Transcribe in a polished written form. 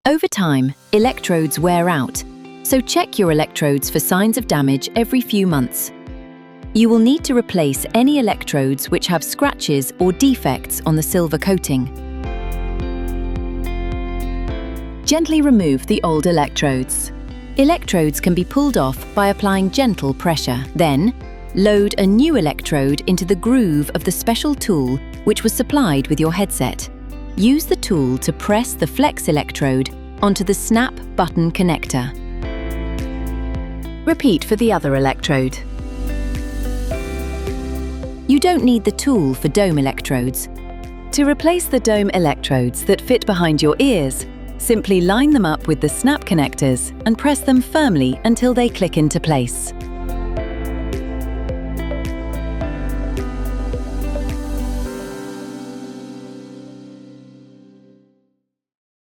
Over time, electrodes wear out, so check your electrodes for signs of damage every few months. You will need to replace any electrodes which have scratches or defects on the silver coating. Gently remove the old electrodes. Electrodes can be pulled off by applying gentle pressure. Then, load a new electrode into the groove of the special tool which was supplied with your headset. Use the tool to press the flex electrode onto the snap button connector. Repeat for the other electrode. You don't need the tool for dome electrodes. To replace the dome electrodes that fit behind your ears, simply line them up with the snap connectors and press them firmly until they click into place.